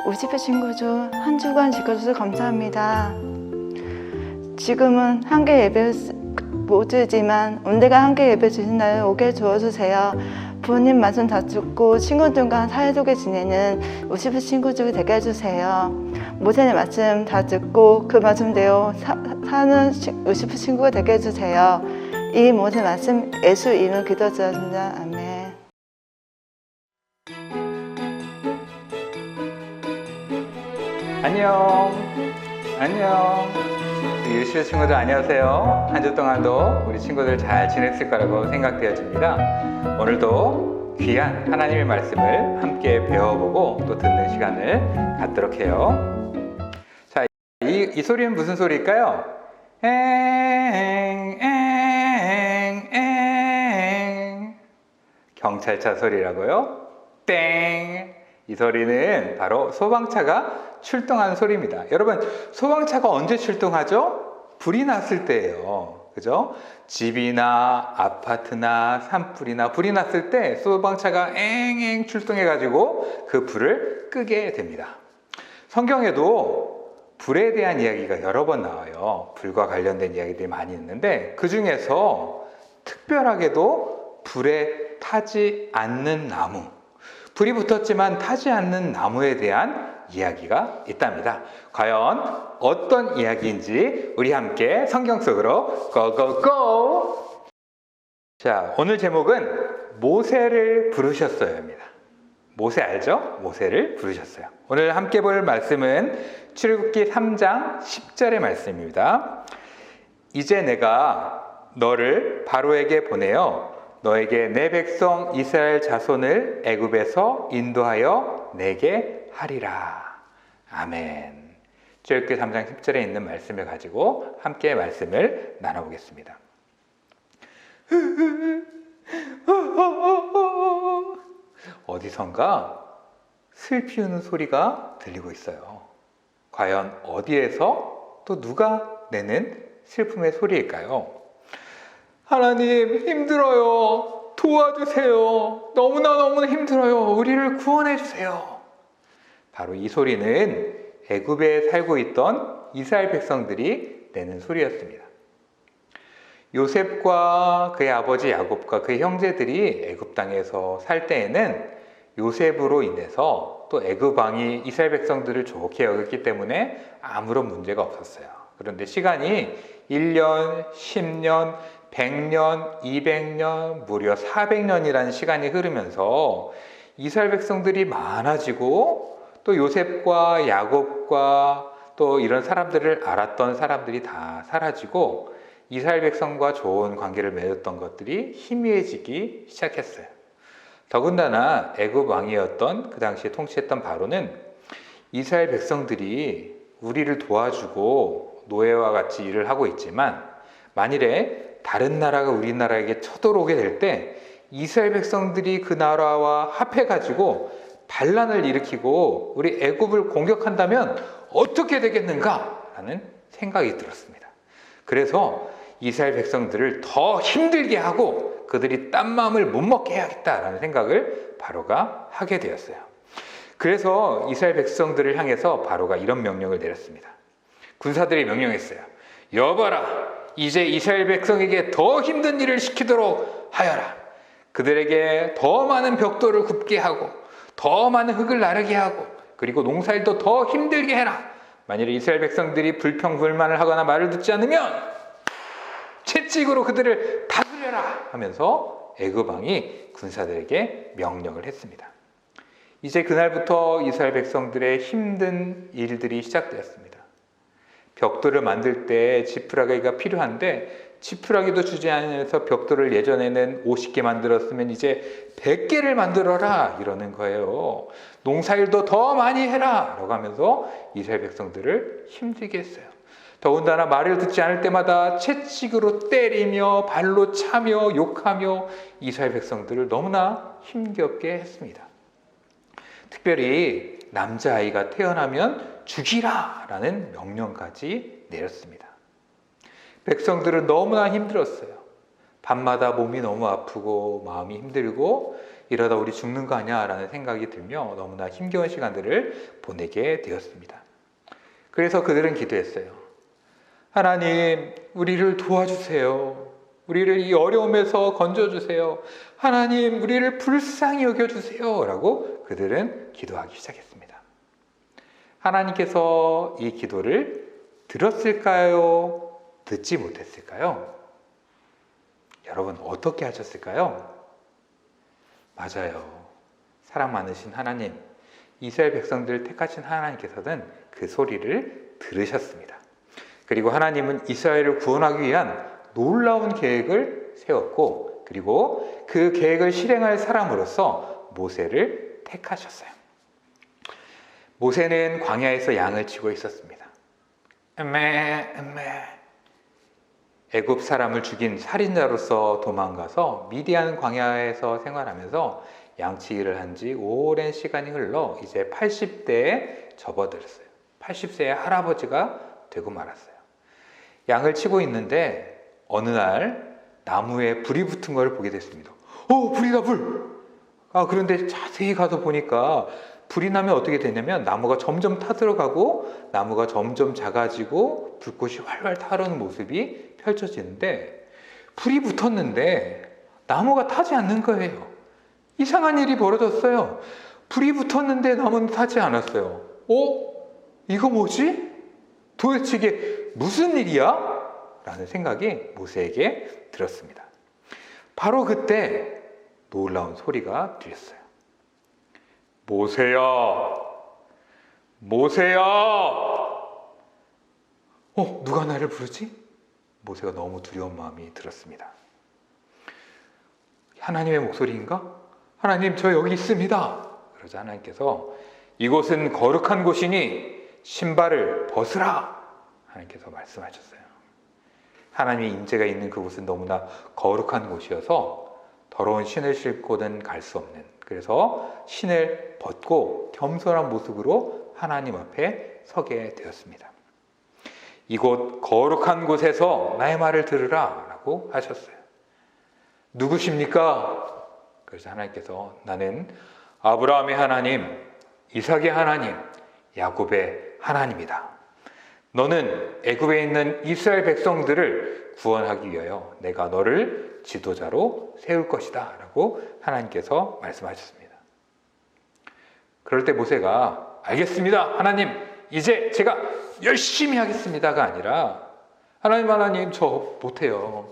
50회 친구주 한 주간 지켜주셔서 감사합니다. 지금은 한개 예배 못 드리지만 언제가 한개 예배 주신 날 오게 도와주세요. 부모님 말씀 다 듣고 친구들과 사이좋게 지내는 50회 친구주가 되게 해주세요. 모세의 말씀 다 듣고 그 말씀대로 사는 50회 친구가 되게 해주세요. 이 모든 말씀 예수 이름으로 기도드립니다. 아멘. 안녕. 우리 유시의 친구들 안녕하세요. 한 주 동안도 우리 친구들 잘 지냈을 거라고 생각되어집니다. 오늘도 귀한 하나님의 말씀을 함께 배워보고 또 듣는 시간을 갖도록 해요. 자, 이 소리는 무슨 소리일까요? 경찰차 소리라고요? 땡! 이 소리는 바로 소방차가 출동하는 소리입니다. 여러분, 소방차가 언제 출동하죠? 불이 났을 때예요. 그죠? 집이나 아파트나 산불이나 불이 났을 때 소방차가 엥엥 출동해가지고 그 불을 끄게 됩니다. 성경에도 불에 대한 이야기가 여러 번 나와요. 불과 관련된 이야기들이 많이 있는데 그 중에서 특별하게도 불에 타지 않는 나무, 불이 붙었지만 타지 않는 나무에 대한 이야기가 있답니다. 과연 어떤 이야기인지 우리 함께 성경 속으로 고고고! 자, 오늘 제목은 모세를 부르셨어요입니다. 모세 알죠? 모세를 부르셨어요. 오늘 함께 볼 말씀은 출애굽기 3장 10절의 말씀입니다. 이제 내가 너를 바로에게 보내어 너에게 내 백성 이스라엘 자손을 애굽에서 인도하여 내게 하리라. 아멘. 출애굽기 3장 10절에 있는 말씀을 가지고 함께 말씀을 나눠보겠습니다. 어디선가 슬피 우는 소리가 들리고 있어요. 과연 어디에서 또 누가 내는 슬픔의 소리일까요? 하나님, 힘들어요. 도와주세요. 너무나 힘들어요. 우리를 구원해 주세요. 바로 이 소리는 애굽에 살고 있던 이스라엘 백성들이 내는 소리였습니다. 요셉과 그의 아버지 야곱과 그의 형제들이 애굽 땅에서 살 때에는 요셉으로 인해서 또 애굽 왕이 이스라엘 백성들을 좋게 여겼기 때문에 아무런 문제가 없었어요. 그런데 시간이 1년, 10년, 100년, 200년, 무려 400년이라는 시간이 흐르면서 이스라엘 백성들이 많아지고 또 요셉과 야곱과 또 이런 사람들을 알았던 사람들이 다 사라지고 이스라엘 백성과 좋은 관계를 맺었던 것들이 희미해지기 시작했어요. 더군다나 애굽 왕이었던 그 당시에 통치했던 바로는 이스라엘 백성들이 우리를 도와주고 노예와 같이 일을 하고 있지만 만일에 다른 나라가 우리나라에게 쳐들어오게 될 때 이스라엘 백성들이 그 나라와 합해가지고 반란을 일으키고 우리 애굽을 공격한다면 어떻게 되겠는가라는 생각이 들었습니다. 그래서 이스라엘 백성들을 더 힘들게 하고 그들이 딴 마음을 못 먹게 해야겠다라는 생각을 바로가 하게 되었어요. 그래서 이스라엘 백성들을 향해서 바로가 이런 명령을 내렸습니다. 군사들이 명령했어요. 여봐라, 이제 이스라엘 백성에게 더 힘든 일을 시키도록 하여라. 그들에게 더 많은 벽돌을 굽게 하고 더 많은 흙을 나르게 하고 그리고 농사일도 더 힘들게 해라. 만일 이스라엘 백성들이 불평불만을 하거나 말을 듣지 않으면 채찍으로 그들을 다스려라 하면서 애굽 왕이 군사들에게 명령을 했습니다. 이제 그날부터 이스라엘 백성들의 힘든 일들이 시작되었습니다. 벽돌을 만들 때 지푸라기가 필요한데 지푸라기도 주지 않으면서 벽돌을 예전에는 50개 만들었으면 이제 100개를 만들어라 이러는 거예요. 농사일도 더 많이 해라 라고 하면서 이스라엘 백성들을 힘들게 했어요. 더군다나 말을 듣지 않을 때마다 채찍으로 때리며 발로 차며 욕하며 이스라엘 백성들을 너무나 힘겹게 했습니다. 특별히 남자아이가 태어나면 죽이라 라는 명령까지 내렸습니다. 백성들은 너무나 힘들었어요. 밤마다 몸이 너무 아프고 마음이 힘들고 이러다 우리 죽는 거 아니야? 라는 생각이 들며 너무나 힘겨운 시간들을 보내게 되었습니다. 그래서 그들은 기도했어요. 하나님, 우리를 도와주세요. 우리를 이 어려움에서 건져주세요. 하나님, 우리를 불쌍히 여겨주세요. 라고 그들은 기도하기 시작했습니다. 하나님께서 이 기도를 들었을까요? 듣지 못했을까요? 여러분, 어떻게 하셨을까요? 맞아요. 사랑 많으신 하나님, 이스라엘 백성들을 택하신 하나님께서는 그 소리를 들으셨습니다. 그리고 하나님은 이스라엘을 구원하기 위한 놀라운 계획을 세웠고, 그리고 그 계획을 실행할 사람으로서 모세를 택하셨어요. 모세는 광야에서 양을 치고 있었습니다. 애굽 사람을 죽인 살인자로서 도망가서 미디안 광야에서 생활하면서 양치기를 한 지 오랜 시간이 흘러 이제 80대에 접어들었어요. 80세의 할아버지가 되고 말았어요. 양을 치고 있는데 어느 날 나무에 불이 붙은 걸 보게 됐습니다. 불이다, 불! 그런데 자세히 가서 보니까 불이 나면 어떻게 되냐면 나무가 점점 타들어가고 나무가 점점 작아지고 불꽃이 활활 타오르는 모습이 펼쳐지는데, 불이 붙었는데 나무가 타지 않는 거예요. 이상한 일이 벌어졌어요. 불이 붙었는데 나무는 타지 않았어요. 이거 뭐지? 도대체 이게 무슨 일이야? 라는 생각이 모세에게 들었습니다. 바로 그때 놀라운 소리가 들렸어요. 모세야, 모세야! 누가 나를 부르지? 모세가 너무 두려운 마음이 들었습니다. 하나님의 목소리인가? 하나님, 저 여기 있습니다. 그러자 하나님께서 이곳은 거룩한 곳이니 신발을 벗으라. 하나님께서 말씀하셨어요. 하나님의 임재가 있는 그곳은 너무나 거룩한 곳이어서 더러운 신을 신고는 갈 수 없는, 그래서 신을 벗고 겸손한 모습으로 하나님 앞에 서게 되었습니다. 이곳 거룩한 곳에서 나의 말을 들으라 라고 하셨어요. 누구십니까? 그래서 하나님께서 나는 아브라함의 하나님, 이삭의 하나님, 야곱의 하나님이다. 너는 애굽에 있는 이스라엘 백성들을 구원하기 위하여 내가 너를 지도자로 세울 것이다 라고 하나님께서 말씀하셨습니다. 그럴 때 모세가 알겠습니다, 하나님, 이제 제가 열심히 하겠습니다가 아니라 하나님, 저 못해요.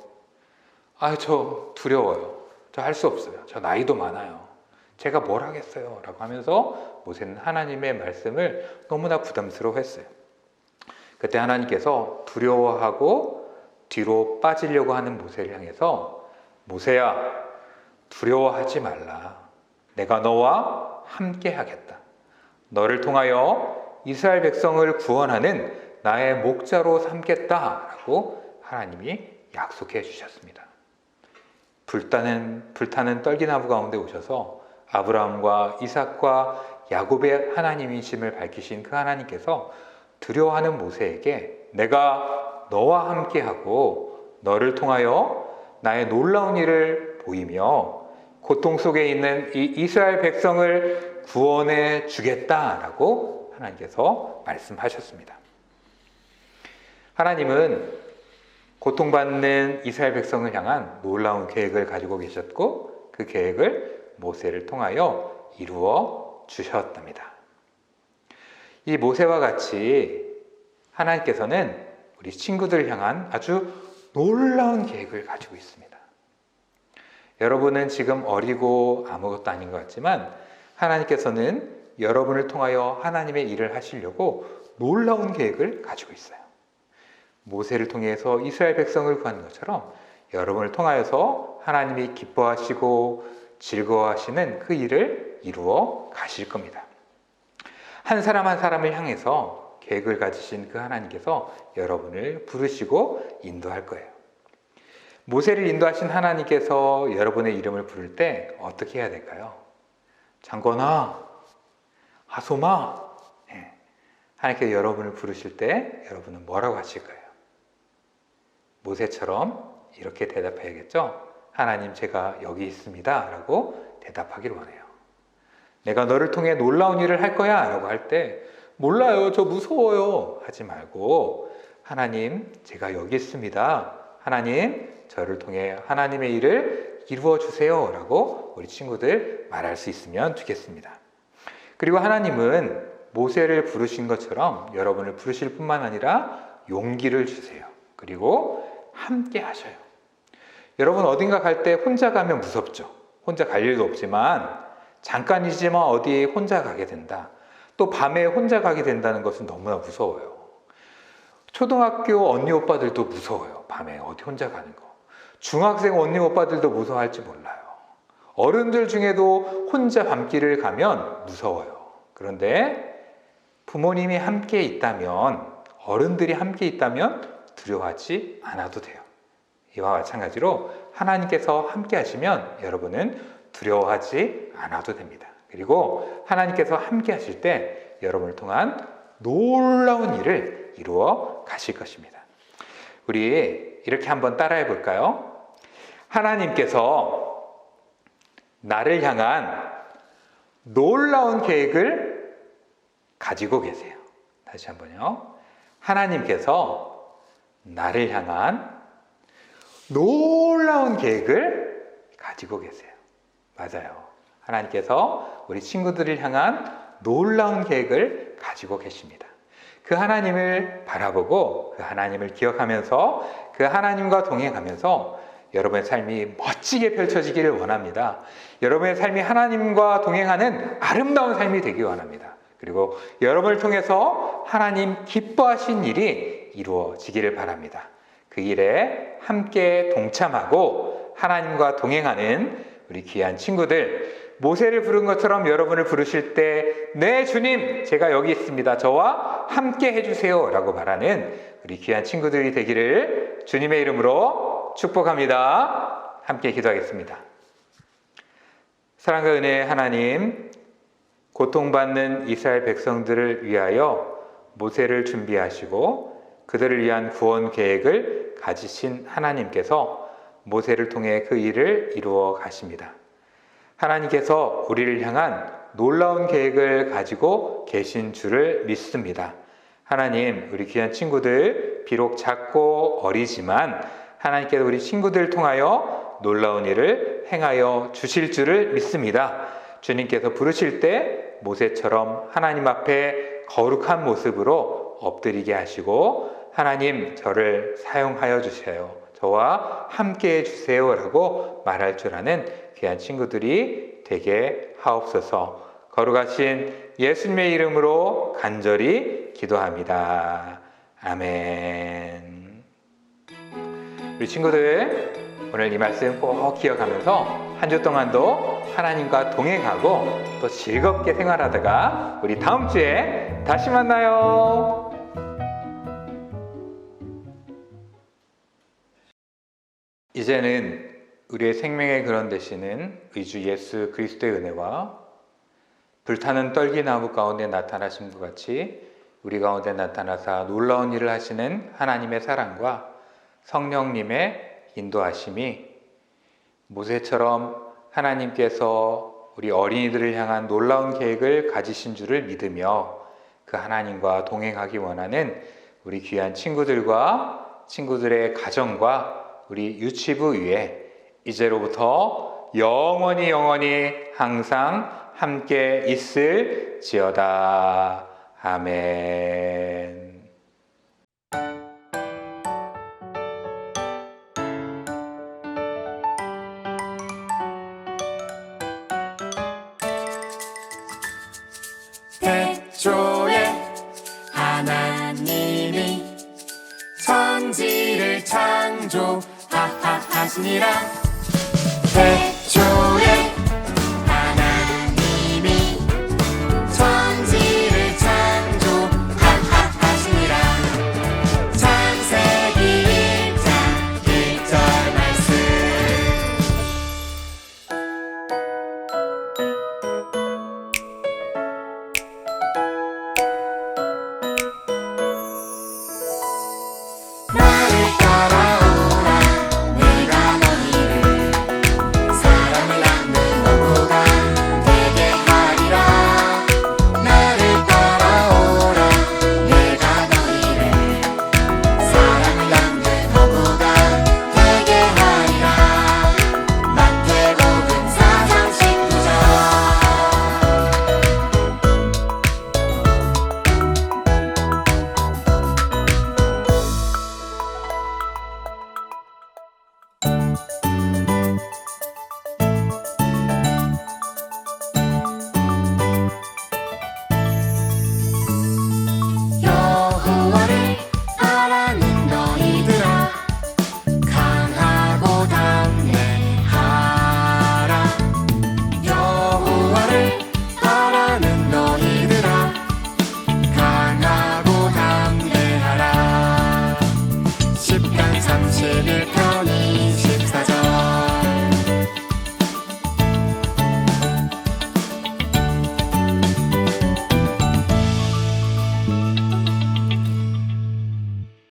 저 두려워요. 저 할 수 없어요. 저 나이도 많아요. 제가 뭘 하겠어요? 라고 하면서 모세는 하나님의 말씀을 너무나 부담스러워했어요. 그때 하나님께서 두려워하고 뒤로 빠지려고 하는 모세를 향해서 모세야, 두려워하지 말라. 내가 너와 함께 하겠다. 너를 통하여 이스라엘 백성을 구원하는 나의 목자로 삼겠다라고 하나님이 약속해 주셨습니다. 불타는 떨기나무 가운데 오셔서 아브라함과 이삭과 야곱의 하나님이심을 밝히신 그 하나님께서 두려워하는 모세에게 내가 너와 함께하고 너를 통하여 나의 놀라운 일을 보이며 고통 속에 있는 이 이스라엘 백성을 구원해 주겠다라고 하나님께서 말씀하셨습니다. 하나님은 고통받는 이스라엘 백성을 향한 놀라운 계획을 가지고 계셨고 그 계획을 모세를 통하여 이루어 주셨답니다. 이 모세와 같이 하나님께서는 우리 친구들을 향한 아주 놀라운 계획을 가지고 있습니다. 여러분은 지금 어리고 아무것도 아닌 것 같지만 하나님께서는 여러분을 통하여 하나님의 일을 하시려고 놀라운 계획을 가지고 있어요. 모세를 통해서 이스라엘 백성을 구하는 것처럼 여러분을 통하여서 하나님이 기뻐하시고 즐거워하시는 그 일을 이루어 가실 겁니다. 한 사람 한 사람을 향해서 계획을 가지신 그 하나님께서 여러분을 부르시고 인도할 거예요. 모세를 인도하신 하나님께서 여러분의 이름을 부를 때 어떻게 해야 될까요? 장건아, 하솜아. 하나님께서 여러분을 부르실 때 여러분은 뭐라고 하실까요? 모세처럼 이렇게 대답해야겠죠? 하나님, 제가 여기 있습니다 라고 대답하기를 원해요. 내가 너를 통해 놀라운 일을 할 거야 라고 할 때 몰라요, 저 무서워요 하지 말고 하나님, 제가 여기 있습니다. 하나님, 저를 통해 하나님의 일을 이루어 주세요 라고 우리 친구들 말할 수 있으면 좋겠습니다. 그리고 하나님은 모세를 부르신 것처럼 여러분을 부르실 뿐만 아니라 용기를 주세요. 그리고 함께 하셔요. 여러분 어딘가 갈 때 혼자 가면 무섭죠. 혼자 갈 일도 없지만 잠깐이지만 어디에 혼자 가게 된다. 또 밤에 혼자 가게 된다는 것은 너무나 무서워요. 초등학교 언니 오빠들도 무서워요. 밤에 어디 혼자 가는 거. 중학생 언니 오빠들도 무서워할지 몰라요. 어른들 중에도 혼자 밤길을 가면 무서워요. 그런데 부모님이 함께 있다면, 어른들이 함께 있다면 두려워하지 않아도 돼요. 이와 마찬가지로 하나님께서 함께 하시면 여러분은 두려워하지 않아도 됩니다. 그리고 하나님께서 함께 하실 때 여러분을 통한 놀라운 일을 이루어 가실 것입니다. 우리 이렇게 한번 따라해 볼까요? 하나님께서 나를 향한 놀라운 계획을 가지고 계세요. 다시 한번요. 하나님께서 나를 향한 놀라운 계획을 가지고 계세요. 맞아요. 하나님께서 우리 친구들을 향한 놀라운 계획을 가지고 계십니다. 그 하나님을 바라보고 그 하나님을 기억하면서 그 하나님과 동행하면서 여러분의 삶이 멋지게 펼쳐지기를 원합니다. 여러분의 삶이 하나님과 동행하는 아름다운 삶이 되길 원합니다. 그리고 여러분을 통해서 하나님 기뻐하신 일이 이루어지기를 바랍니다. 그 일에 함께 동참하고 하나님과 동행하는 우리 귀한 친구들, 모세를 부른 것처럼 여러분을 부르실 때 네 주님, 제가 여기 있습니다. 저와 함께 해주세요 라고 말하는 우리 귀한 친구들이 되기를 주님의 이름으로 축복합니다. 함께 기도하겠습니다. 사랑과 은혜의 하나님, 고통받는 이스라엘 백성들을 위하여 모세를 준비하시고 그들을 위한 구원 계획을 가지신 하나님께서 모세를 통해 그 일을 이루어 가십니다. 하나님께서 우리를 향한 놀라운 계획을 가지고 계신 줄을 믿습니다. 하나님, 우리 귀한 친구들 비록 작고 어리지만 하나님께서 우리 친구들을 통하여 놀라운 일을 행하여 주실 줄을 믿습니다. 주님께서 부르실 때 모세처럼 하나님 앞에 거룩한 모습으로 엎드리게 하시고 하나님, 저를 사용하여 주세요. 저와 함께 해주세요 라고 말할 줄 아는 귀한 친구들이 되게 하옵소서. 거룩하신 예수님의 이름으로 간절히 기도합니다. 아멘. 우리 친구들, 오늘 이 말씀 꼭 기억하면서 한 주 동안도 하나님과 동행하고 또 즐겁게 생활하다가 우리 다음 주에 다시 만나요. 이제는 우리의 생명의 근원 되시는 의주 예수 그리스도의 은혜와 불타는 떨기나무 가운데 나타나심과 같이 우리 가운데 나타나사 놀라운 일을 하시는 하나님의 사랑과 성령님의 인도하심이 모세처럼 하나님께서 우리 어린이들을 향한 놀라운 계획을 가지신 줄을 믿으며 그 하나님과 동행하기 원하는 우리 귀한 친구들과 친구들의 가정과 우리 유치부 위에 이제로부터 영원히 항상 함께 있을지어다. 아멘. 태초에 하나님이 천지를 창조하시니라.